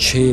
6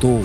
2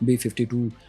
B-52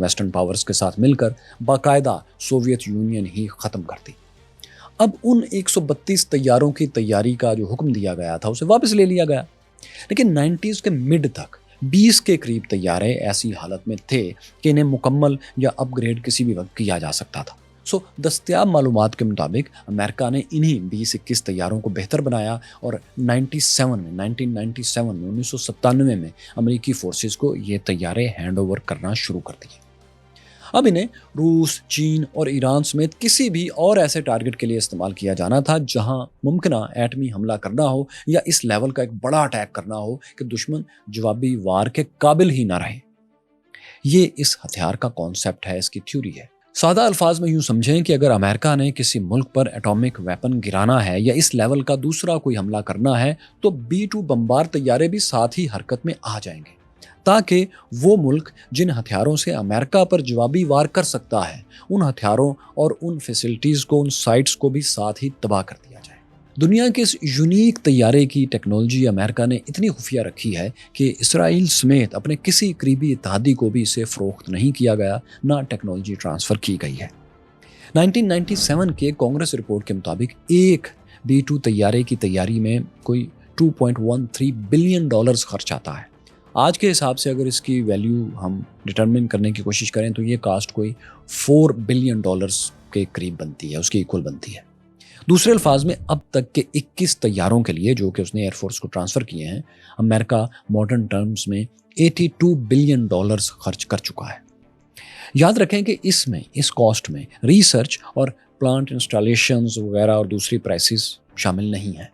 western powers کے ساتھ مل کر باقاعدہ سوویت یونین ہی ختم کر دی۔ اب ان 132 طیاروں کی تیاری کا جو حکم دیا گیا تھا اسے واپس لے لیا گیا، لیکن 90s کے مڈ تک 20 کے قریب طیارے ایسی حالت میں تھے کہ انہیں مکمل یا اپ گریڈ کسی بھی وقت کیا جا سکتا تھا۔ دستیاب معلومات کے مطابق امریکہ نے انہی 20-21 طیاروں کو بہتر بنایا اور 1997 میں امریکی فورسز کو یہ طیارے ہینڈ اوور کرنا شروع کر دیے۔ اب انہیں روس، چین اور ایران سمیت کسی بھی اور ایسے ٹارگٹ کے لیے استعمال کیا جانا تھا جہاں ممکنہ ایٹمی حملہ کرنا ہو یا اس لیول کا ایک بڑا اٹیک کرنا ہو کہ دشمن جوابی وار کے قابل ہی نہ رہے۔ یہ اس ہتھیار کا کانسیپٹ ہے، اس کی تھیوری ہے۔ سادہ الفاظ میں یوں سمجھیں کہ اگر امریکہ نے کسی ملک پر ایٹامک ویپن گرانا ہے یا اس لیول کا دوسرا کوئی حملہ کرنا ہے تو B-2 بمبار طیارے بھی ساتھ ہی حرکت میں آ جائیں گے، تاکہ وہ ملک جن ہتھیاروں سے امریکہ پر جوابی وار کر سکتا ہے ان ہتھیاروں اور ان فیسلٹیز کو، ان سائٹس کو بھی ساتھ ہی تباہ کر دیا جائے۔ دنیا کے اس یونیک طیارے کی ٹیکنالوجی امریکہ نے اتنی خفیہ رکھی ہے کہ اسرائیل سمیت اپنے کسی قریبی اتحادی کو بھی اسے فروخت نہیں کیا گیا، نہ ٹیکنالوجی ٹرانسفر کی گئی ہے۔ 1997 کے کانگریس رپورٹ کے مطابق ایک B-2 طیارے کی تیاری میں کوئی $2.13 بلین خرچ آتا ہے۔ آج کے حساب سے اگر اس کی ویلیو ہم ڈٹرمن کرنے کی کوشش کریں تو یہ کاسٹ کوئی $4 بلین کے قریب بنتی ہے، اس کی ایکول بنتی ہے۔ دوسرے الفاظ میں اب تک کے 21 طیاروں کے لیے جو کہ اس نے ایئر فورس کو ٹرانسفر کیے ہیں، امریکہ ماڈرن ٹرمز میں $82 بلین خرچ کر چکا ہے۔ یاد رکھیں کہ اس کاسٹ میں ریسرچ اور پلانٹ انسٹالیشنز وغیرہ اور دوسری پرائسز شامل نہیں ہیں۔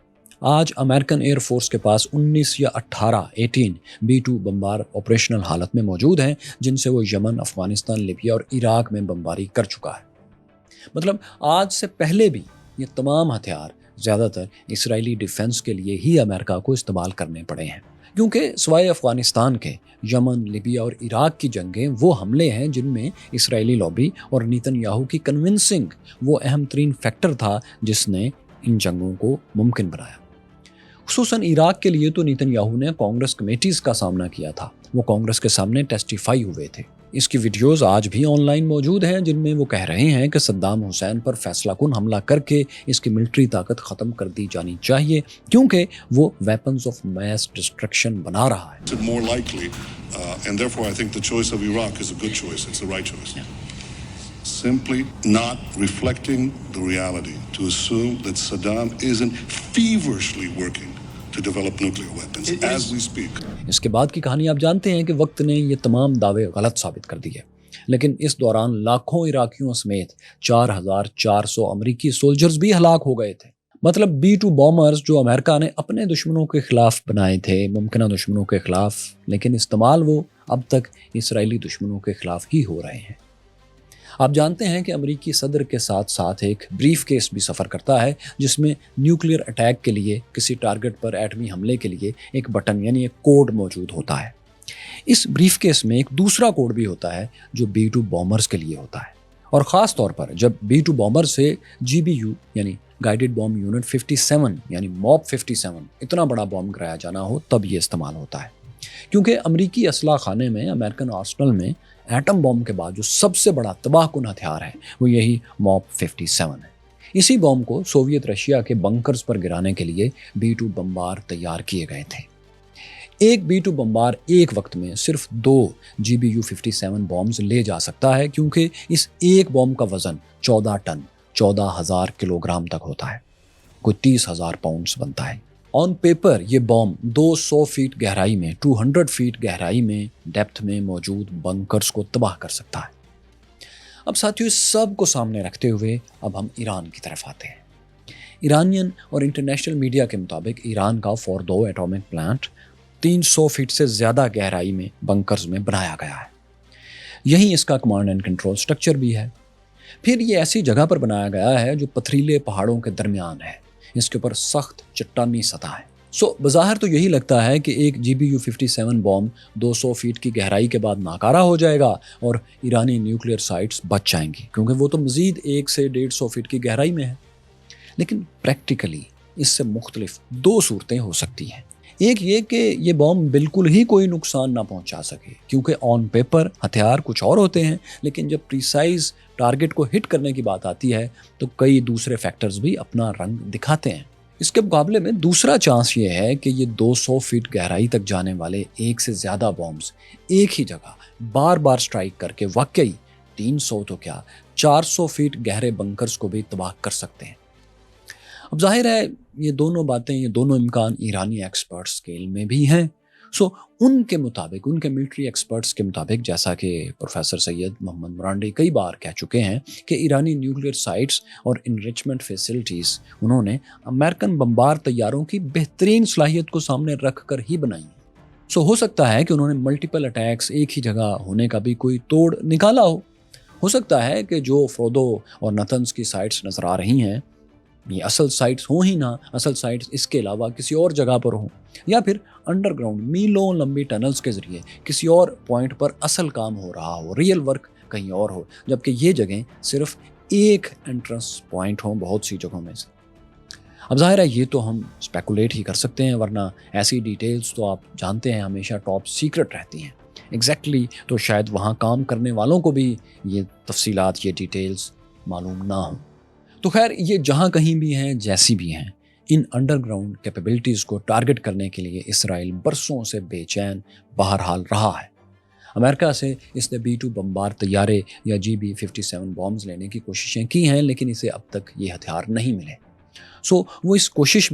آج امریکن ایئر فورس کے پاس 18 B-2 بمبار آپریشنل حالت میں موجود ہیں، جن سے وہ یمن، افغانستان، لیبیا اور عراق میں بمباری کر چکا ہے۔ مطلب آج سے پہلے بھی یہ تمام ہتھیار زیادہ تر اسرائیلی ڈیفنس کے لیے ہی امریکہ کو استعمال کرنے پڑے ہیں، کیونکہ سوائے افغانستان کے یمن، لیبیا اور عراق کی جنگیں وہ حملے ہیں جن میں اسرائیلی لابی اور نیتن یاہو کی کنونسنگ وہ اہم ترین فیکٹر تھا جس نے ان جنگوں کو ممکن بنایا۔ خصوصاً عراق کے لیے تو نیتن یاہو نے کانگریس کمیٹیز کا سامنا کیا تھا، وہ کانگریس کے سامنے ٹیسٹیفائی ہوئے تھے۔ اس کی ویڈیوز آج بھی آن لائن موجود ہیں جن میں وہ کہہ رہے ہیں کہ صدام حسین پر فیصلہ کن حملہ کر کے اس کی ملٹری طاقت ختم کر دی جانی چاہیے، کیونکہ وہ ویپنز آف میس ڈسٹرکشن بنا رہا ہے۔ Simply not reflecting the reality to assume that Saddam isn't feverishly working to develop nuclear weapons as we speak. اس کے بعد کی کہانی آپ جانتے ہیں کہ وقت نے یہ تمام دعوے غلط ثابت کر دیے، لیکن اس دوران لاکھوں عراقیوں سمیت 4400 امریکی سولجرز بھی ہلاک ہو گئے تھے۔ مطلب B-2 بومرز جو امریکہ نے اپنے دشمنوں کے خلاف بنائے تھے، ممکنہ دشمنوں کے خلاف، لیکن استعمال وہ اب تک اسرائیلی دشمنوں کے خلاف ہی ہو رہے ہیں۔ آپ جانتے ہیں کہ امریکی صدر کے ساتھ ساتھ ایک بریف کیس بھی سفر کرتا ہے جس میں نیوکلیئر اٹیک کے لیے، کسی ٹارگٹ پر ایٹمی حملے کے لیے ایک بٹن یعنی ایک کوڈ موجود ہوتا ہے۔ اس بریف کیس میں ایک دوسرا کوڈ بھی ہوتا ہے جو B-2 بومرز کے لیے ہوتا ہے، اور خاص طور پر جب B-2 بومر سے GBU یعنی گائیڈڈ بوم یونٹ 57 یعنی MOB 57 اتنا بڑا بوم گرایا جانا ہو تب یہ استعمال ہوتا ہے، کیونکہ امریکی اسلحہ خانے میں، امریکن آرسنل میں ایٹم بوم کے بعد جو سب سے بڑا تباہ کن ہتھیار ہے وہ یہی MOB 57 ہے۔ اسی بوم کو سوویت رشیا کے بنکرز پر گرانے کے لیے B-2 بمبار تیار کیے گئے تھے۔ ایک B-2 بمبار ایک وقت میں صرف 2 GBU 57 بومز لے جا سکتا ہے، کیونکہ اس ایک بوم کا وزن 14 ٹن 14,000 کلو گرام تک ہوتا ہے، کوئی 30,000 پاؤنڈز بنتا ہے۔ آن پیپر یہ بوم 200 فیٹ گہرائی میں، 200 فیٹ گہرائی میں ڈیپتھ میں موجود بنکرز کو تباہ کر سکتا ہے۔ اب ساتھیو، سب کو سامنے رکھتے ہوئے اب ہم ایران کی طرف آتے ہیں۔ ایرانین اور انٹرنیشنل میڈیا کے مطابق ایران کا فوردو ایٹامک پلانٹ 300 فیٹ سے زیادہ گہرائی میں بنکرز میں بنایا گیا ہے۔ یہیں اس کا کمانڈ اینڈ کنٹرول سٹرکچر بھی ہے۔ پھر یہ ایسی جگہ پر بنایا گیا ہے جو پتھریلے پہاڑوں کے درمیان ہے، اس کے اوپر سخت چٹانی سطح ہے۔ بظاہر تو یہی لگتا ہے کہ ایک GBU 57 بوم 200 فیٹ کی گہرائی کے بعد ناکارہ ہو جائے گا اور ایرانی نیوکلیئر سائٹس بچ جائیں گی، کیونکہ وہ تو مزید 1 سے 150 فیٹ کی گہرائی میں ہے۔ لیکن پریکٹیکلی اس سے مختلف 2 صورتیں ہو سکتی ہیں۔ ایک یہ کہ یہ بم بالکل ہی کوئی نقصان نہ پہنچا سکے، کیونکہ آن پیپر ہتھیار کچھ اور ہوتے ہیں، لیکن جب پریسائز ٹارگٹ کو ہٹ کرنے کی بات آتی ہے تو کئی دوسرے فیکٹرز بھی اپنا رنگ دکھاتے ہیں۔ اس کے مقابلے میں دوسرا چانس یہ ہے کہ یہ 200 فٹ گہرائی تک جانے والے ایک سے زیادہ بمز ایک ہی جگہ بار بار سٹرائک کر کے واقعی 300 تو کیا 400 فٹ گہرے بنکرز کو بھی تباہ کر سکتے ہیں۔ اب ظاہر ہے یہ دونوں باتیں، یہ دونوں امکان ایرانی ایکسپرٹ اسکیل میں بھی ہیں۔ ان کے مطابق، ان کے ملٹری ایکسپرٹس کے مطابق، جیسا کہ پروفیسر سید محمد مرانڈی کئی بار کہہ چکے ہیں کہ ایرانی نیوکلیر سائٹس اور انریچمنٹ فیسلٹیز انہوں نے امریکن بمبار طیاروں کی بہترین صلاحیت کو سامنے رکھ کر ہی بنائی ہیں۔ ہو سکتا ہے کہ انہوں نے ملٹیپل اٹیکس ایک ہی جگہ ہونے کا بھی کوئی توڑ نکالا ہو سکتا ہے کہ جو فودو اور نتنز کی سائٹس نظر آ رہی ہیں یہ اصل سائٹس ہوں ہی نہ، اصل سائٹس اس کے علاوہ کسی اور جگہ پر ہوں، یا پھر انڈر گراؤنڈ میلوں لمبی ٹنلز کے ذریعے کسی اور پوائنٹ پر اصل کام ہو رہا ہو، ریئل ورک کہیں اور ہو، جبکہ یہ جگہیں صرف ایک انٹرنس پوائنٹ ہوں بہت سی جگہوں میں سے۔ اب ظاہر ہے یہ تو ہم اسپیکولیٹ ہی کر سکتے ہیں، ورنہ ایسی ڈیٹیلز تو آپ جانتے ہیں ہمیشہ ٹاپ سیکرٹ رہتی ہیں۔ ایگزیکٹلی تو شاید وہاں کام کرنے والوں کو بھی یہ تفصیلات، یہ ڈیٹیلز معلوم نہ ہوں۔ تو خیر، یہ جہاں کہیں بھی ہیں، جیسی بھی ہیں، ان انڈر گراؤنڈ کیپیبلٹیز کو ٹارگٹ کرنے کے لیے اسرائیل برسوں سے بے چین بہرحال رہا ہے۔ امریکہ سے اس نے B-2 بمبار طیارے یا GB-57 بامز لینے کی کوششیں کی ہیں، لیکن اسے اب تک یہ ہتھیار نہیں ملے۔ وہ اس کوشش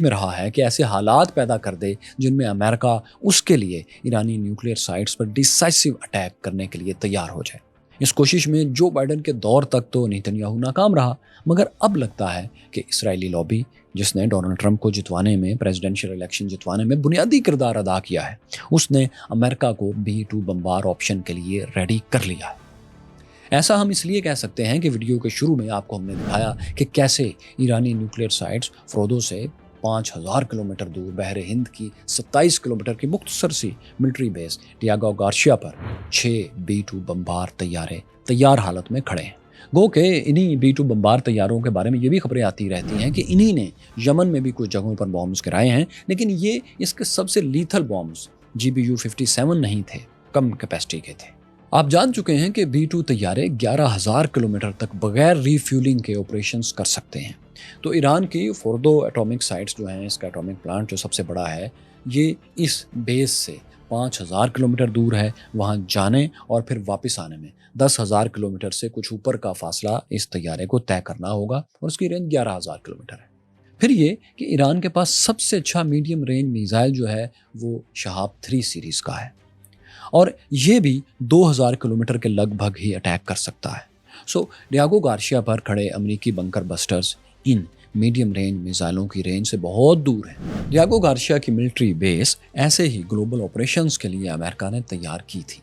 میں رہا ہے کہ ایسے حالات پیدا کر دے جن میں امریکہ اس کے لیے ایرانی نیوکلیر سائٹس پر ڈیسائسو اٹیک کرنے کے لیے تیار ہو جائے۔ اس کوشش میں جو بائیڈن کے دور تک تو نیتنیاہو ناکام رہا، مگر اب لگتا ہے کہ اسرائیلی لابی، جس نے ڈونلڈ ٹرمپ کو جتوانے میں، پریزیڈنشل الیکشن جتوانے میں بنیادی کردار ادا کیا ہے، اس نے امریکہ کو B-2 بمبار آپشن کے لیے ریڈی کر لیا ہے۔ ایسا ہم اس لیے کہہ سکتے ہیں کہ ویڈیو کے شروع میں آپ کو ہم نے دکھایا کہ کیسے ایرانی نیوکلیر سائٹس فردو سے 5000 کلومیٹر دور بحر ہند کی 27 کلومیٹر کی مختصر سی ملٹری بیس ڈیاگو گارشیا پر 6 B-2 بمبار طیارے تیار حالت میں کھڑے ہیں۔ گو کہ انہی B-2 بمبار طیاروں کے بارے میں یہ بھی خبریں آتی رہتی ہیں کہ انہی نے یمن میں بھی کچھ جگہوں پر بامز گرائے ہیں، لیکن یہ اس کے سب سے لیتھل بامز GBU-57 نہیں تھے، کم کیپیسٹی کے تھے۔ آپ جان چکے ہیں کہ B-2 طیارے 11,000 کلومیٹر تک بغیر ری فیولنگ کے آپریشنز کر سکتے ہیں۔ تو ایران کی فوردو ایٹامک سائٹس جو ہیں، اس کا ایٹامک پلانٹ جو سب سے بڑا ہے، یہ اس بیس سے 5,000 کلومیٹر دور ہے۔ وہاں جانے اور پھر واپس آنے میں 10,000 کلومیٹر سے کچھ اوپر کا فاصلہ اس طیارے کو طے کرنا ہوگا، اور اس کی رینج 11,000 کلومیٹر ہے۔ پھر یہ کہ ایران کے پاس سب سے اچھا میڈیم رینج میزائل جو ہے وہ شہاب 3 سیریز کا ہے، اور یہ بھی 2,000 کلومیٹر کے لگ بھگ ہی اٹیک کر سکتا ہے۔ ڈیاگو گارشیا پر کھڑے امریکی بنکر بسٹرز ان میڈیم رینج میزائلوں کی رینج سے بہت دور ہیں۔ ڈیاگو گارشیا کی ملٹری بیس ایسے ہی گلوبل آپریشنز کے لیے امریکہ نے تیار کی تھی،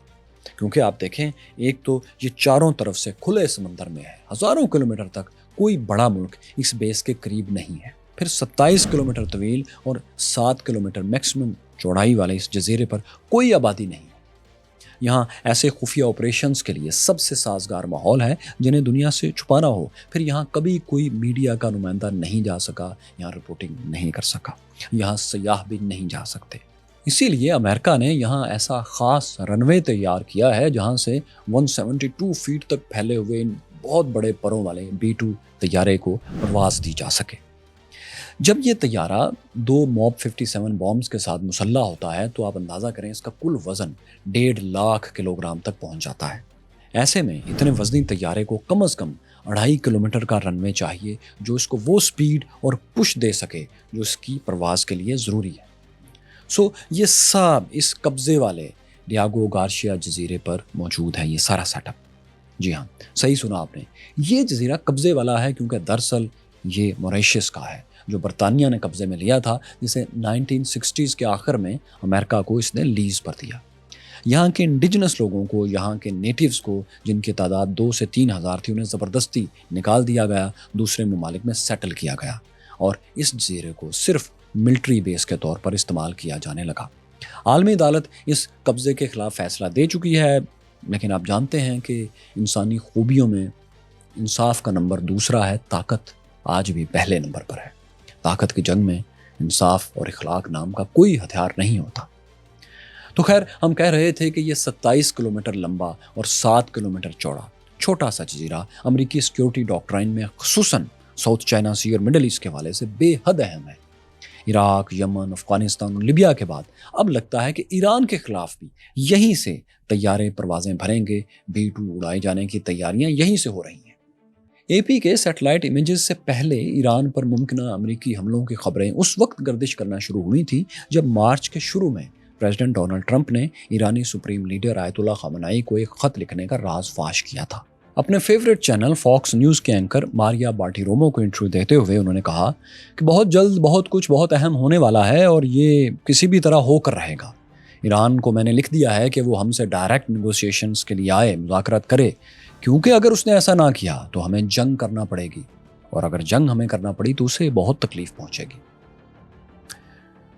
کیونکہ آپ دیکھیں، ایک تو یہ چاروں طرف سے کھلے سمندر میں ہے، ہزاروں کلومیٹر تک کوئی بڑا ملک اس بیس کے قریب نہیں ہے۔ پھر 27 کلومیٹر طویل اور 7 کلومیٹر میکسیمم چوڑائی والے اس جزیرے پر کوئی آبادی نہیں ہے۔ یہاں ایسے خفیہ آپریشنز کے لیے سب سے سازگار ماحول ہے جنہیں دنیا سے چھپانا ہو۔ پھر یہاں کبھی کوئی میڈیا کا نمائندہ نہیں جا سکا، یہاں رپورٹنگ نہیں کر سکا، یہاں سیاح بھی نہیں جا سکتے۔ اسی لیے امریکہ نے یہاں ایسا خاص رن وے تیار کیا ہے جہاں سے 172 فیٹ تک پھیلے ہوئے بہت بڑے پروں والے B-2 طیارے کو پرواز دی جا سکے۔ جب یہ طیارہ 2 MOB 57 بامز کے ساتھ مسلح ہوتا ہے تو آپ اندازہ کریں اس کا کل وزن 1.5 لاکھ کلو گرام تک پہنچ جاتا ہے۔ ایسے میں اتنے وزنی طیارے کو کم از کم 2.5 کلومیٹر کا رن وے چاہیے جو اس کو وہ سپیڈ اور پش دے سکے جو اس کی پرواز کے لیے ضروری ہے۔ یہ سب اس قبضے والے ڈیاگو گارشیا جزیرے پر موجود ہے، یہ سارا سیٹ اپ۔ جی ہاں، صحیح سنا آپ نے، یہ جزیرہ قبضے والا ہے کیونکہ دراصل یہ موریشیس کا ہے جو برطانیہ نے قبضے میں لیا تھا، جسے 1960s کے آخر میں امریکہ کو اس نے لیز پر دیا۔ یہاں کے انڈیجنس لوگوں کو، یہاں کے نیٹیوز کو، جن کی تعداد 2 سے 3 ہزار تھی، انہیں زبردستی نکال دیا گیا، دوسرے ممالک میں سیٹل کیا گیا، اور اس جزیرے کو صرف ملٹری بیس کے طور پر استعمال کیا جانے لگا۔ عالمی عدالت اس قبضے کے خلاف فیصلہ دے چکی ہے، لیکن آپ جانتے ہیں کہ انسانی خوبیوں میں انصاف کا نمبر دوسرا ہے، طاقت آج بھی پہلے نمبر پر ہے۔ طاقت کی جنگ میں انصاف اور اخلاق نام کا کوئی ہتھیار نہیں ہوتا۔ تو خیر، ہم کہہ رہے تھے کہ یہ 27 کلومیٹر لمبا اور 7 کلومیٹر چوڑا چھوٹا سا جزیرہ امریکی سیکیورٹی ڈاکٹرائن میں خصوصاً ساؤتھ چائنا سی اور مڈل ایسٹ کے حوالے سے بے حد اہم ہے۔ عراق، یمن، افغانستان اور لیبیا کے بعد اب لگتا ہے کہ ایران کے خلاف بھی یہیں سے طیارے پروازیں بھریں گے۔ B-2 اڑائے جانے کی تیاریاں یہیں سے ہو رہی ہیں۔ AP کے سیٹلائٹ امیجز سے پہلے ایران پر ممکنہ امریکی حملوں کی خبریں اس وقت گردش کرنا شروع ہوئی تھی جب مارچ کے شروع میں پریزیڈنٹ ڈونلڈ ٹرمپ نے ایرانی سپریم لیڈر آیت اللہ خامنہئی کو ایک خط لکھنے کا راز فاش کیا تھا۔ اپنے فیورٹ چینل فاکس نیوز کے اینکر ماریا باٹیرومو کو انٹرویو دیتے ہوئے انہوں نے کہا کہ بہت جلد بہت کچھ بہت اہم ہونے والا ہے اور یہ کسی بھی طرح ہو کر رہے گا۔ ایران کو میں نے لکھ دیا ہے کہ وہ ہم سے ڈائریکٹ نیگوسیشنز کے لیے آئے، مذاکرات کرے، کیونکہ اگر اس نے ایسا نہ کیا تو ہمیں جنگ کرنا پڑے گی، اور اگر جنگ ہمیں کرنا پڑی تو اسے بہت تکلیف پہنچے گی۔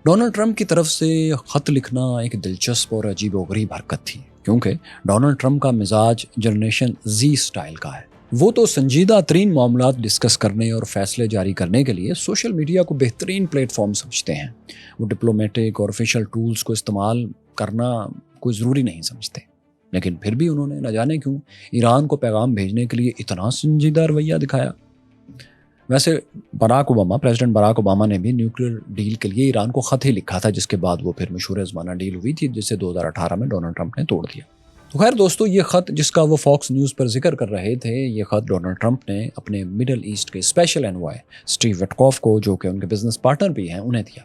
ڈونلڈ ٹرمپ کی طرف سے خط لکھنا ایک دلچسپ اور عجیب و غریب حرکت تھی، کیونکہ ڈونلڈ ٹرمپ کا مزاج جنریشن زی سٹائل کا ہے۔ وہ تو سنجیدہ ترین معاملات ڈسکس کرنے اور فیصلے جاری کرنے کے لیے سوشل میڈیا کو بہترین پلیٹ فارم سمجھتے ہیں۔ وہ ڈپلومیٹک اور آفیشیل ٹولز کو استعمال کرنا کوئی ضروری نہیں سمجھتے، لیکن پھر بھی انہوں نے نہ جانے کیوں ایران کو پیغام بھیجنے کے لیے اتنا سنجیدہ رویہ دکھایا۔ ویسے پریزیڈنٹ باراک اوباما نے بھی نیوکلیئر ڈیل کے لیے ایران کو خط ہی لکھا تھا، جس کے بعد وہ پھر مشہور زمانہ ڈیل ہوئی تھی جسے 2018 میں ڈونلڈ ٹرمپ نے توڑ دیا۔ تو خیر دوستو، یہ خط جس کا وہ فاکس نیوز پر ذکر کر رہے تھے، یہ خط ڈونلڈ ٹرمپ نے اپنے مڈل ایسٹ کے اسپیشل انوائے اسٹیو وٹکوف کو، جو کہ ان کے بزنس پارٹنر بھی ہیں، انہیں دیا۔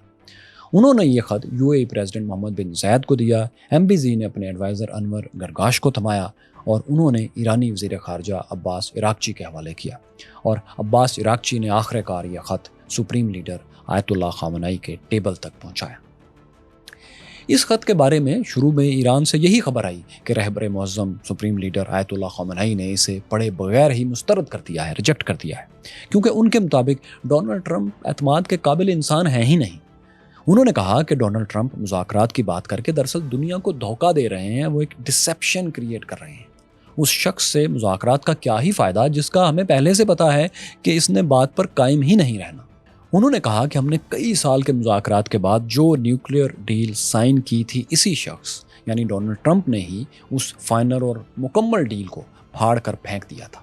انہوں نے یہ خط UAE پریزیڈنٹ محمد بن زائد کو دیا، MBZ نے اپنے ایڈوائزر انور گرگاش کو تھمایا، اور انہوں نے ایرانی وزیر خارجہ عباس عراقچی کے حوالے کیا، اور عباس عراقچی نے آخر کار یہ خط سپریم لیڈر آیت اللہ خامنہئی کے ٹیبل تک پہنچایا۔ اس خط کے بارے میں شروع میں ایران سے یہی خبر آئی کہ رہبر معظم سپریم لیڈر آیت اللہ خامنہئی نے اسے پڑھے بغیر ہی مسترد کر دیا ہے، ریجیکٹ کر دیا ہے، کیونکہ ان کے مطابق ڈونلڈ ٹرمپ اعتماد کے قابل انسان ہیں ہی نہیں۔ انہوں نے کہا کہ ڈونلڈ ٹرمپ مذاکرات کی بات کر کے دراصل دنیا کو دھوکہ دے رہے ہیں، وہ ایک ڈسیپشن کریٹ کر رہے ہیں۔ اس شخص سے مذاکرات کا کیا ہی فائدہ جس کا ہمیں پہلے سے پتا ہے کہ اس نے بات پر قائم ہی نہیں رہنا۔ انہوں نے کہا کہ ہم نے کئی سال کے مذاکرات کے بعد جو نیوکلیئر ڈیل سائن کی تھی، اسی شخص یعنی ڈونلڈ ٹرمپ نے ہی اس فائنل اور مکمل ڈیل کو پھاڑ کر پھینک دیا تھا۔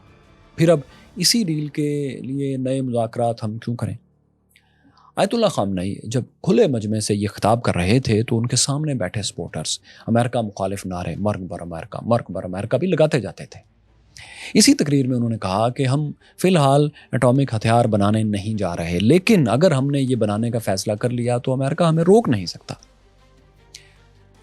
پھر اب اسی ڈیل کے لیے نئے مذاکرات ہم کیوں کریں؟ آیت اللہ خامنہئی جب کھلے مجمع سے یہ خطاب کر رہے تھے تو ان کے سامنے بیٹھے سپورٹرز امریکہ مخالف نعرے مرگ بر امریکہ، مرگ بر امریکہ بھی لگاتے جاتے تھے۔ اسی تقریر میں انہوں نے کہا کہ ہم فی الحال ایٹامک ہتھیار بنانے نہیں جا رہے، لیکن اگر ہم نے یہ بنانے کا فیصلہ کر لیا تو امریکہ ہمیں روک نہیں سکتا۔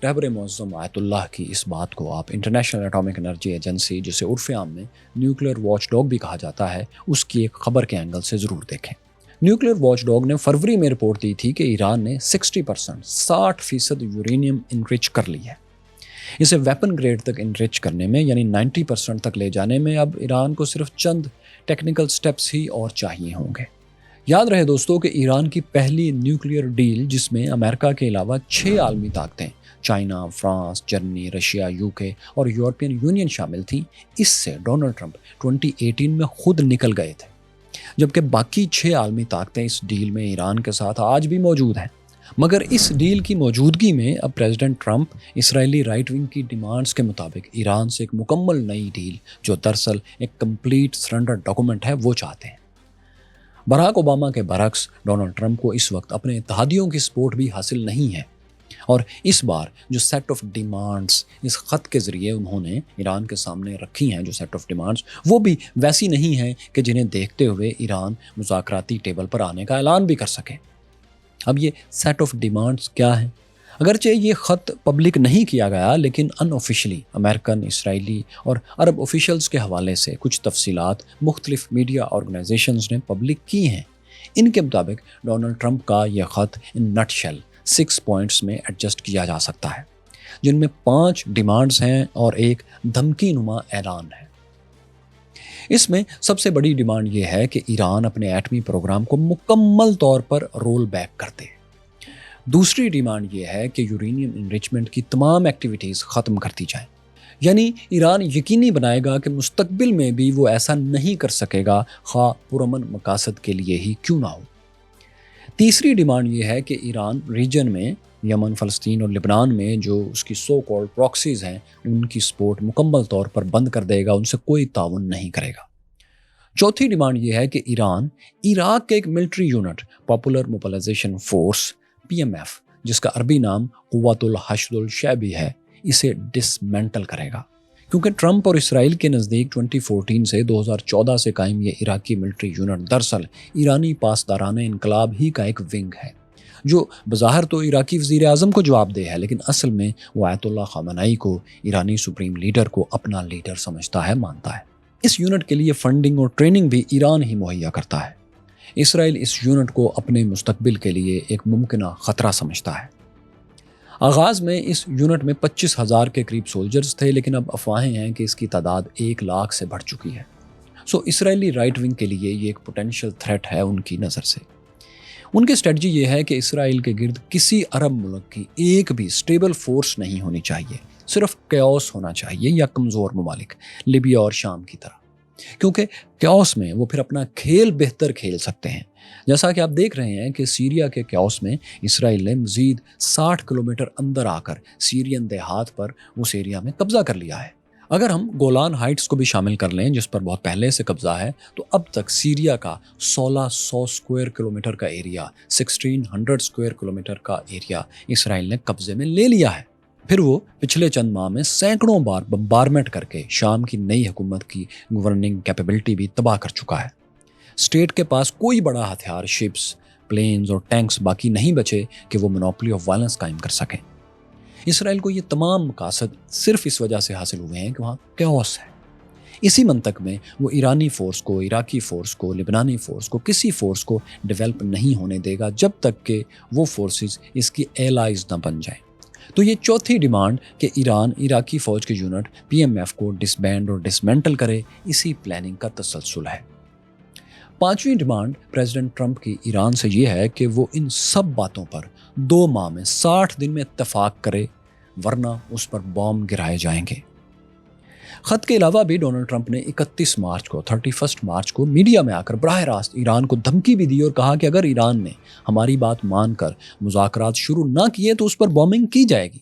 رہبر معظم آیت اللہ کی اس بات کو آپ انٹرنیشنل ایٹامک انرجی ایجنسی، جسے عرف عام میں نیوکلیئر واچ ڈاگ بھی کہا جاتا ہے، اس کی ایک خبر کے اینگل سے ضرور دیکھیں۔ نیوکلیئر واچ ڈاگ نے فروری میں رپورٹ دی تھی کہ ایران نے 60% یورینیم انریچ کر لی ہے۔ اسے ویپن گریڈ تک انریچ کرنے میں یعنی 90% تک لے جانے میں اب ایران کو صرف چند ٹیکنیکل سٹیپس ہی اور چاہیے ہوں گے۔ یاد رہے دوستو کہ ایران کی پہلی نیوکلیئر ڈیل، جس میں امریکہ کے علاوہ 6 عالمی طاقتیں China, France, Germany, Russia, UK اور یورپین یونین شامل تھیں، اس سے ڈونلڈ ٹرمپ 2018 میں خود نکل گئے تھے، جبکہ باقی 6 عالمی طاقتیں اس ڈیل میں ایران کے ساتھ آج بھی موجود ہیں۔ مگر اس ڈیل کی موجودگی میں اب پریزیڈنٹ ٹرمپ اسرائیلی رائٹ ونگ کی ڈیمانڈز کے مطابق ایران سے ایک مکمل نئی ڈیل، جو دراصل ایک کمپلیٹ سرنڈر ڈاکومنٹ ہے، وہ چاہتے ہیں۔ باراک اوباما کے برعکس ڈونلڈ ٹرمپ کو اس وقت اپنے اتحادیوں کی سپورٹ بھی حاصل نہیں ہے، اور اس بار جو سیٹ آف ڈیمانڈز اس خط کے ذریعے انہوں نے ایران کے سامنے رکھی ہیں، جو سیٹ آف ڈیمانڈز، وہ بھی ویسی نہیں ہیں کہ جنہیں دیکھتے ہوئے ایران مذاکراتی ٹیبل پر آنے کا اعلان بھی کر سکے۔ اب یہ سیٹ آف ڈیمانڈز کیا ہیں؟ اگرچہ یہ خط پبلک نہیں کیا گیا، لیکن ان آفیشلی امریکن، اسرائیلی اور عرب آفیشلز کے حوالے سے کچھ تفصیلات مختلف میڈیا آرگنائزیشنز نے پبلک کی ہیں۔ ان کے مطابق ڈونلڈ ٹرمپ کا یہ خط ان نٹ شیل 6 پوائنٹس میں ایڈجسٹ کیا جا سکتا ہے، جن میں 5 ڈیمانڈز ہیں اور ایک دھمکی نما اعلان ہے۔ اس میں سب سے بڑی ڈیمانڈ یہ ہے کہ ایران اپنے ایٹمی پروگرام کو مکمل طور پر رول بیک کر دے۔ دوسری ڈیمانڈ یہ ہے کہ یورینیم انریچمنٹ کی تمام ایکٹیویٹیز ختم کر دی جائیں، یعنی ایران یقینی بنائے گا کہ مستقبل میں بھی وہ ایسا نہیں کر سکے گا، خواہ پرامن مقاصد کے لیے ہی کیوں نہ ہو۔ تیسری ڈیمانڈ یہ ہے کہ ایران ریجن میں یمن، فلسطین اور لبنان میں جو اس کی سو کالڈ پراکسیز ہیں ان کی سپورٹ مکمل طور پر بند کر دے گا، ان سے کوئی تعاون نہیں کرے گا۔ چوتھی ڈیمانڈ یہ ہے کہ ایران عراق کے ایک military unit popular mobilisation force PMF، جس کا عربی نام قوت الحشد الشعبی ہے، اسے ڈسمینٹل کرے گا، کیونکہ ٹرمپ اور اسرائیل کے نزدیک 2014 سے 2014 سے قائم یہ عراقی ملٹری یونٹ دراصل ایرانی پاسداران انقلاب ہی کا ایک ونگ ہے، جو بظاہر تو عراقی وزیر اعظم کو جواب دہ ہے، لیکن اصل میں وہ آیت اللہ خامنئی کو، ایرانی سپریم لیڈر کو اپنا لیڈر سمجھتا ہے، مانتا ہے۔ اس یونٹ کے لیے فنڈنگ اور ٹریننگ بھی ایران ہی مہیا کرتا ہے۔ اسرائیل اس یونٹ کو اپنے مستقبل کے لیے ایک ممکنہ خطرہ سمجھتا ہے۔ آغاز میں اس یونٹ میں 25,000 کے قریب سولجرز تھے، لیکن اب افواہیں ہیں کہ اس کی تعداد 1 لاکھ سے بڑھ چکی ہے۔ اسرائیلی رائٹ ونگ کے لیے یہ ایک پوٹینشیل تھریٹ ہے ان کی نظر سے۔ ان کی اسٹریٹجی یہ ہے کہ اسرائیل کے گرد کسی عرب ملک کی ایک بھی اسٹیبل فورس نہیں ہونی چاہیے، صرف کیوس ہونا چاہیے یا کمزور ممالک لیبیا اور شام کی طرح، کیونکہ کیوس میں وہ پھر اپنا کھیل بہتر کھیل سکتے ہیں۔ جیسا کہ آپ دیکھ رہے ہیں کہ سیریا کے کیوس میں اسرائیل نے مزید 60 کلومیٹر اندر آ کر سیرین دیہات پر اس ایریا میں قبضہ کر لیا ہے۔ اگر ہم گولان ہائٹس کو بھی شامل کر لیں، جس پر بہت پہلے سے قبضہ ہے، تو اب تک سیریا کا 1600 اسکوائر کلومیٹر کا ایریا، 1600 اسکوائر کلومیٹر کا ایریا اسرائیل نے قبضے میں لے لیا ہے۔ پھر وہ پچھلے چند ماہ میں سینکڑوں بار بمبارمنٹ کر کے شام کی نئی حکومت کی گورننگ کیپیبلٹی بھی تباہ کر چکا ہے۔ اسٹیٹ کے پاس کوئی بڑا ہتھیار، شپس، پلینز اور ٹینکس باقی نہیں بچے کہ وہ مونوپلی آف وائلنس قائم کر سکیں۔ اسرائیل کو یہ تمام مقاصد صرف اس وجہ سے حاصل ہوئے ہیں کہ وہاں کیوس ہے۔ اسی منطق میں وہ ایرانی فورس کو، عراقی فورس کو، لبنانی فورس کو، کسی فورس کو ڈیولپ نہیں ہونے دے گا جب تک کہ وہ فورسز اس کی ایلائز نہ بن جائیں۔ تو یہ چوتھی ڈیمانڈ کہ ایران عراقی فوج کے یونٹ PMF کو ڈسبینڈ اور ڈسمینٹل کرے، اسی پلاننگ کا تسلسل ہے۔ پانچویں ڈیمانڈ پریزیڈنٹ ٹرمپ کی ایران سے یہ ہے کہ وہ ان سب باتوں پر 2 ماہ میں 60 دن میں اتفاق کرے، ورنہ اس پر بام گرائے جائیں گے۔ خط کے علاوہ بھی ڈونلڈ ٹرمپ نے 31 مارچ کو میڈیا میں آ کر براہ راست ایران کو دھمکی بھی دی اور کہا کہ اگر ایران نے ہماری بات مان کر مذاکرات شروع نہ کیے تو اس پر بامبنگ کی جائے گی۔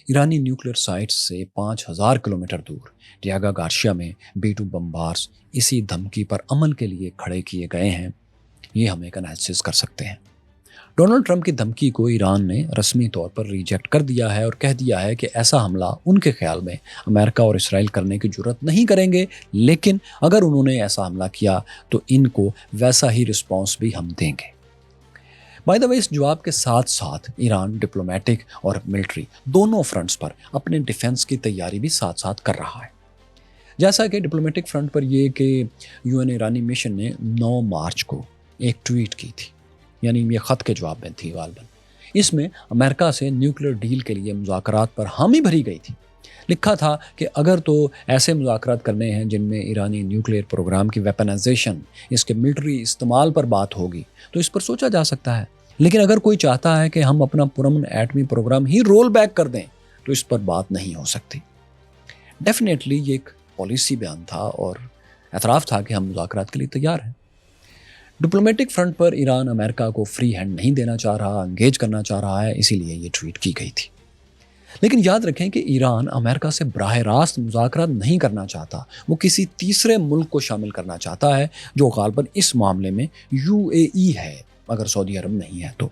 ایرانی نیوکلیئر سائٹس سے 5000 کلومیٹر دور ڈیاگا گارشیا میں B-2 بمبارز اسی دھمکی پر عمل کے لیے کھڑے کیے گئے ہیں۔ یہ ہم ایک انالیسس کر سکتے ہیں۔ ڈونلڈ ٹرمپ کی دھمکی کو ایران نے رسمی طور پر ریجیکٹ کر دیا ہے اور کہہ دیا ہے کہ ایسا حملہ ان کے خیال میں امریکہ اور اسرائیل کرنے کی جرات نہیں کریں گے، لیکن اگر انہوں نے ایسا حملہ کیا تو ان کو ویسا ہی رسپانس بھی ہم دیں گے۔ بائی دا وے، اس جواب کے ساتھ ساتھ ایران ڈپلومیٹک اور ملٹری دونوں فرنٹس پر اپنے ڈیفنس کی تیاری بھی ساتھ ساتھ کر رہا ہے۔ جیسا کہ ڈپلومیٹک فرنٹ پر یہ کہ UN ایرانی مشن نے 9 مارچ کو ایک ٹویٹ کی تھی، یعنی یہ خط کے جواب میں تھی غالباً۔ اس میں امریکہ سے نیوکلیئر ڈیل کے لیے مذاکرات پر حامی بھری گئی تھی۔ لکھا تھا کہ اگر تو ایسے مذاکرات کرنے ہیں جن میں ایرانی نیوکلیئر پروگرام کی ویپنائزیشن، اس کے ملٹری استعمال پر بات ہوگی تو اس پر سوچا جا سکتا ہے، لیکن اگر کوئی چاہتا ہے کہ ہم اپنا پرامن ایٹمی پروگرام ہی رول بیک کر دیں تو اس پر بات نہیں ہو سکتی۔ ڈیفینیٹلی یہ ایک پالیسی بیان تھا اور اعتراف تھا کہ ہم مذاکرات کے لیے تیار ہیں۔ ڈپلومیٹک فرنٹ پر ایران امریکہ کو فری ہینڈ نہیں دینا چاہ رہا، انگیج کرنا چاہ رہا ہے، اسی لیے یہ ٹویٹ کی گئی تھی۔ لیکن یاد رکھیں کہ ایران امریکہ سے براہ راست مذاکرات نہیں کرنا چاہتا، وہ کسی تیسرے ملک کو شامل کرنا چاہتا ہے جو غالباً اس معاملے میں UAE ہے، اگر سعودی عرب نہیں ہے تو۔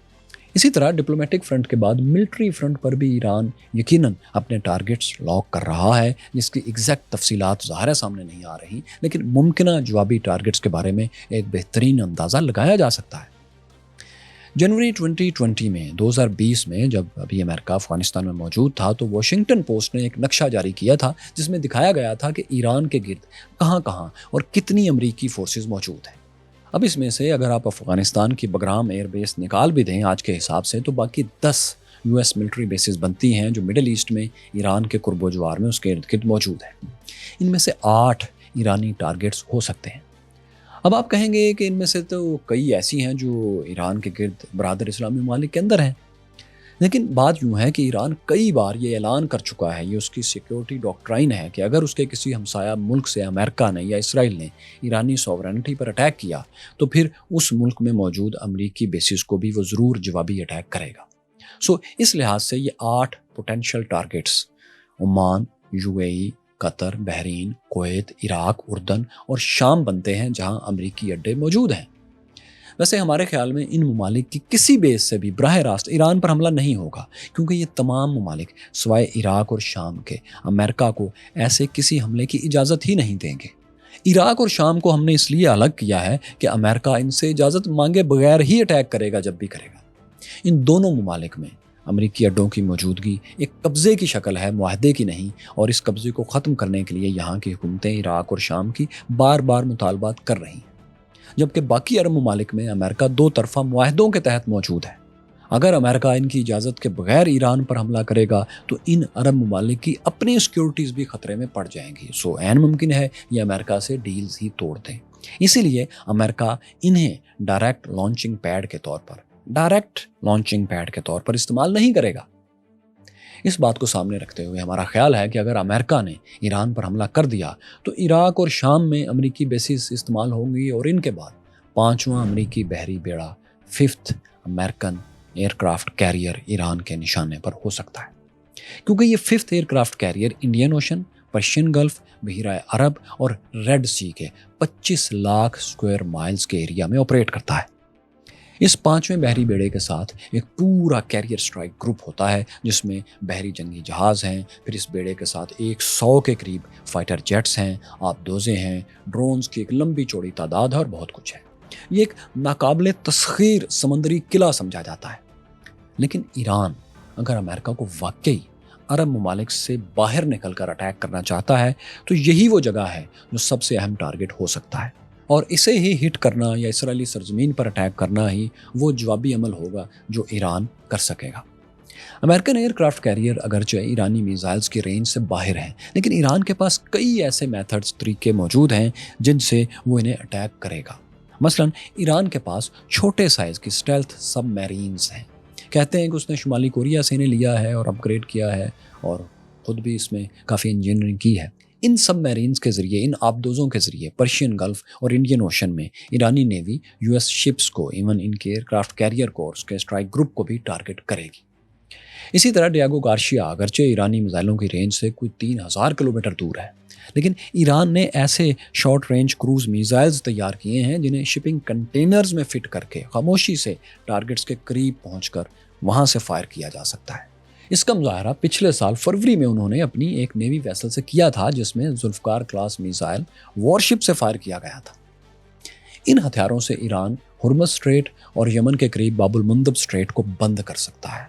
اسی طرح ڈپلومیٹک فرنٹ کے بعد ملٹری فرنٹ پر بھی ایران یقیناً اپنے ٹارگٹس لاک کر رہا ہے، جس کی ایگزیکٹ تفصیلات ظاہر سامنے نہیں آ رہی، لیکن ممکنہ جوابی ٹارگٹس کے بارے میں ایک بہترین اندازہ لگایا جا سکتا ہے۔ جنوری 2020 میں جب ابھی امریکہ افغانستان میں موجود تھا تو واشنگٹن پوسٹ نے ایک نقشہ جاری کیا تھا جس میں دکھایا گیا تھا کہ ایران کے گرد کہاں کہاں اور کتنی امریکی فورسز موجود ہیں۔ اب اس میں سے اگر آپ افغانستان کی بگرام ایئر بیس نکال بھی دیں آج کے حساب سے، تو باقی 10 US ملٹری بیسز بنتی ہیں جو مڈل ایسٹ میں ایران کے قرب و جوار میں اس کے ارد گرد موجود ہیں۔ ان میں سے 8 ایرانی ٹارگٹس ہو سکتے ہیں۔ اب آپ کہیں گے کہ ان میں سے تو کئی ایسی ہیں جو ایران کے گرد برادر اسلامی ممالک کے اندر ہیں۔ لیکن بات یوں ہے کہ ایران کئی بار یہ اعلان کر چکا ہے، یہ اس کی سیکیورٹی ڈاکٹرائن ہے کہ اگر اس کے کسی ہمسایہ ملک سے امریکہ نے یا اسرائیل نے ایرانی سوورنٹی پر اٹیک کیا تو پھر اس ملک میں موجود امریکی بیسز کو بھی وہ ضرور جوابی اٹیک کرے گا۔ اس لحاظ سے یہ 8 پوٹینشیل ٹارگٹس عمان، UAE، قطر، بحرین، کویت، عراق، اردن اور شام بنتے ہیں جہاں امریکی اڈے موجود ہیں۔ ویسے ہمارے خیال میں ان ممالک کی کسی بیس سے بھی براہ راست ایران پر حملہ نہیں ہوگا، کیونکہ یہ تمام ممالک سوائے عراق اور شام کے امریکہ کو ایسے کسی حملے کی اجازت ہی نہیں دیں گے۔ عراق اور شام کو ہم نے اس لیے الگ کیا ہے کہ امریکہ ان سے اجازت مانگے بغیر ہی اٹیک کرے گا جب بھی کرے گا۔ ان دونوں ممالک میں امریکی اڈوں کی موجودگی ایک قبضے کی شکل ہے، معاہدے کی نہیں، اور اس قبضے کو ختم کرنے کے لیے یہاں کی حکومتیں عراق اور شام کی بار بار مطالبات کر رہی ہیں، جبکہ باقی عرب ممالک میں امریکہ 2 طرفہ معاہدوں کے تحت موجود ہے۔ اگر امریکہ ان کی اجازت کے بغیر ایران پر حملہ کرے گا تو ان عرب ممالک کی اپنی سیکیورٹیز بھی خطرے میں پڑ جائیں گی، عین ممکن ہے یہ امریکہ سے ڈیلز ہی توڑ دیں۔ اسی لیے امریکہ انہیں ڈائریکٹ لانچنگ پیڈ کے طور پر استعمال نہیں کرے گا۔ اس بات کو سامنے رکھتے ہوئے ہمارا خیال ہے کہ اگر امریکہ نے ایران پر حملہ کر دیا تو عراق اور شام میں امریکی بیسز استعمال ہوں گی، اور ان کے بعد 5واں امریکی بحری بیڑا 5th American aircraft carrier Iran کے نشانے پر ہو سکتا ہے، کیونکہ یہ 5th aircraft carrier Indian Ocean, Persian Gulf, بحیرہ عرب اور ریڈ سی کے 25 لاکھ اسکوائر مائلز کے ایریا میں آپریٹ کرتا ہے۔ اس 5ویں بحری بیڑے کے ساتھ ایک پورا کیریئر سٹرائک گروپ ہوتا ہے جس میں بحری جنگی جہاز ہیں، پھر اس بیڑے کے ساتھ 100 کے قریب فائٹر جیٹس ہیں، آبدوزیں ہیں، ڈرونز کی ایک لمبی چوڑی تعداد ہے اور بہت کچھ ہے۔ یہ ایک ناقابل تسخیر سمندری قلعہ سمجھا جاتا ہے۔ لیکن ایران اگر امریکہ کو واقعی عرب ممالک سے باہر نکل کر اٹیک کرنا چاہتا ہے تو یہی وہ جگہ ہے جو سب سے اہم ٹارگٹ ہو سکتا ہے، اور اسے ہی ہٹ کرنا یا اسرائیلی سرزمین پر اٹیک کرنا ہی وہ جوابی عمل ہوگا جو ایران کر سکے گا۔ امریکن ایئر کرافٹ کیریئر اگرچہ ایرانی میزائلز کی رینج سے باہر ہیں، لیکن ایران کے پاس کئی ایسے میتھڈز، طریقے موجود ہیں جن سے وہ انہیں اٹیک کرے گا۔ مثلا ایران کے پاس چھوٹے سائز کی اسٹیلتھ سب میرینز ہیں، کہتے ہیں کہ اس نے شمالی کوریا سے انہیں لیا ہے اور اپ گریڈ کیا ہے، اور خود بھی اس میں کافی انجینئرنگ کی ہے۔ ان سب میرینز کے ذریعے، ان آبدوزوں کے ذریعے پرشین گلف اور انڈین اوشن میں ایرانی نیوی US شپس کو، ایون ان کے ایئر کرافٹ کیریئر کو اور اس کے اسٹرائک گروپ کو بھی ٹارگٹ کرے گی۔ اسی طرح ڈیاگو گارشیا اگرچہ ایرانی میزائلوں کی رینج سے کوئی 3000 کلومیٹر دور ہے، لیکن ایران نے ایسے شارٹ رینج کروز میزائلز تیار کیے ہیں جنہیں شپنگ کنٹینرز میں فٹ کر کے خاموشی سے ٹارگٹس کے قریب پہنچ کر وہاں سے فائر کیا جا سکتا ہے۔ اس کا مظاہرہ پچھلے سال فروری میں انہوں نے اپنی ایک نیوی ویسل سے کیا تھا جس میں ذوالفقار کلاس میزائل وارشپ سے فائر کیا گیا تھا۔ ان ہتھیاروں سے ایران ہرمز اسٹریٹ اور یمن کے قریب باب المندب اسٹریٹ کو بند کر سکتا ہے،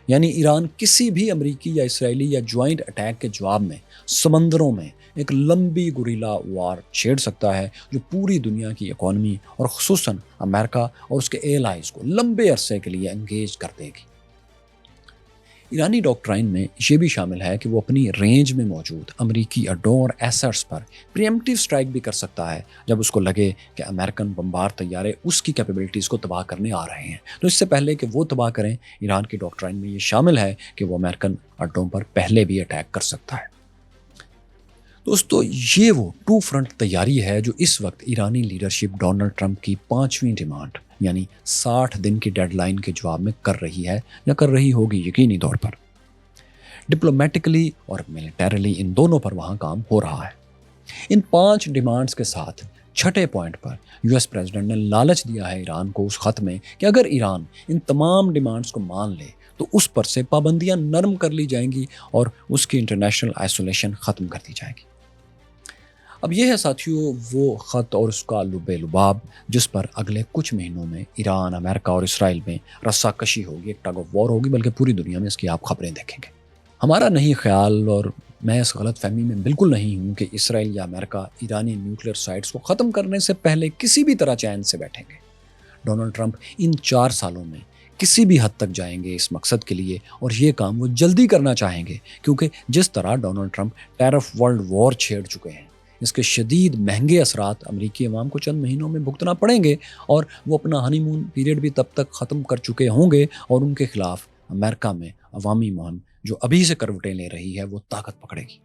یعنی ایران کسی بھی امریکی یا اسرائیلی یا جوائنٹ اٹیک کے جواب میں سمندروں میں ایک لمبی گوریلا وار چھیڑ سکتا ہے جو پوری دنیا کی اکانومی اور خصوصاً امریکہ اور اس کے ایلائز کو لمبے عرصے کے لیے انگیج کر دے گی۔ ایرانی ڈاکٹرائن میں یہ بھی شامل ہے کہ وہ اپنی رینج میں موجود امریکی اڈوں اور ایسٹس پر پریمپٹیو سٹرائک بھی کر سکتا ہے جب اس کو لگے کہ امریکن بمبار طیارے اس کی کیپیبلٹیز کو تباہ کرنے آ رہے ہیں۔ تو اس سے پہلے کہ وہ تباہ کریں، ایران کی ڈاکٹرائن میں یہ شامل ہے کہ وہ امریکن اڈوں پر پہلے بھی اٹیک کر سکتا ہے۔ دوستو، یہ وہ 2 فرنٹ تیاری ہے جو اس وقت ایرانی لیڈرشپ ڈونلڈ ٹرمپ کی 5ویں ڈیمانڈ یعنی 60 دن کی ڈیڈ لائن کے جواب میں کر رہی ہے یا کر رہی ہوگی یقینی طور پر۔ ڈپلومیٹکلی اور ملٹریلی ان دونوں پر وہاں کام ہو رہا ہے۔ ان 5 ڈیمانڈز کے ساتھ 6 پوائنٹ پر US پریزیڈنٹ نے لالچ دیا ہے ایران کو اس خط میں کہ اگر ایران ان تمام ڈیمانڈز کو مان لے تو اس پر سے پابندیاں نرم کر لی جائیں گی اور اس کی انٹرنیشنل آئسولیشن ختم کر دی جائے گی۔ اب یہ ہے ساتھیوں وہ خط اور اس کا لب لباب جس پر اگلے کچھ مہینوں میں ایران، امریکہ اور اسرائیل میں رسا کشی ہوگی، ایک ٹگ آف وار ہوگی، بلکہ پوری دنیا میں اس کی آپ خبریں دیکھیں گے۔ ہمارا نہیں خیال اور میں اس غلط فہمی میں بالکل نہیں ہوں کہ اسرائیل یا امریکہ ایرانی نیوکلیئر سائٹس کو ختم کرنے سے پہلے کسی بھی طرح چین سے بیٹھیں گے۔ ڈونلڈ ٹرمپ ان 4 سالوں میں کسی بھی حد تک جائیں گے اس مقصد کے لیے، اور یہ کام وہ جلدی کرنا چاہیں گے، کیونکہ جس طرح Donald Trump tariff world war چھیڑ چکے ہیں، اس کے شدید مہنگے اثرات امریکی عوام کو چند مہینوں میں بھگتنا پڑیں گے، اور وہ اپنا ہنی مون پیریڈ بھی تب تک ختم کر چکے ہوں گے اور ان کے خلاف امریکہ میں عوامی مہم جو ابھی سے کروٹیں لے رہی ہے وہ طاقت پکڑے گی۔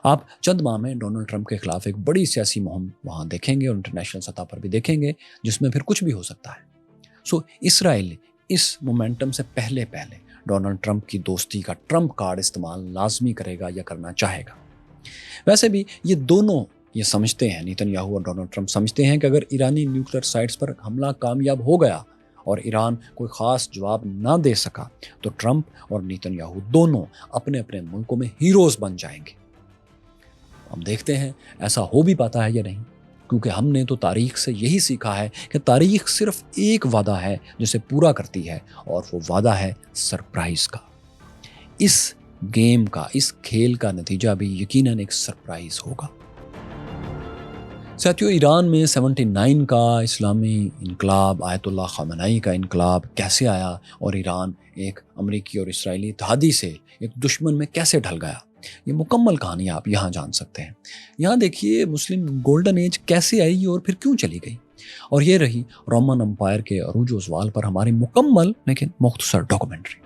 آپ چند ماہ میں ڈونلڈ ٹرمپ کے خلاف ایک بڑی سیاسی مہم وہاں دیکھیں گے اور انٹرنیشنل سطح پر بھی دیکھیں گے، جس میں پھر کچھ بھی ہو سکتا ہے۔ اسرائیل اس مومنٹم سے پہلے ڈونلڈ ٹرمپ کی دوستی کا ٹرمپ کارڈ استعمال لازمی کرے گا یا کرنا چاہے گا۔ ویسے بھی یہ دونوں یہ سمجھتے ہیں، نیتن یاہو اور ڈونلڈ ٹرمپ سمجھتے ہیں کہ اگر ایرانی نیوکلیر سائٹس پر حملہ کامیاب ہو گیا اور ایران کوئی خاص جواب نہ دے سکا تو ٹرمپ اور نیتن یاہو دونوں اپنے اپنے ملکوں میں ہیروز بن جائیں گے۔ ہم دیکھتے ہیں ایسا ہو بھی پاتا ہے یا نہیں، کیونکہ ہم نے تو تاریخ سے یہی سیکھا ہے کہ تاریخ صرف ایک وعدہ ہے جسے پورا کرتی ہے، اور وہ وعدہ ہے سرپرائز کا۔ اس گیم کا، اس کھیل کا نتیجہ بھی یقیناً ایک سرپرائز ہوگا۔ ساتھیو، ایران میں 79 کا اسلامی انقلاب، آیت اللہ خامنائی کا انقلاب کیسے آیا اور ایران ایک امریکی اور اسرائیلی اتحادی سے ایک دشمن میں کیسے ڈھل گیا، یہ مکمل کہانی آپ یہاں جان سکتے ہیں۔ یہاں دیکھیے مسلم گولڈن ایج کیسے آئی اور پھر کیوں چلی گئی، اور یہ رہی رومن امپائر کے عروج و زوال پر ہماری مکمل لیکن مختصر ڈاکومنٹری۔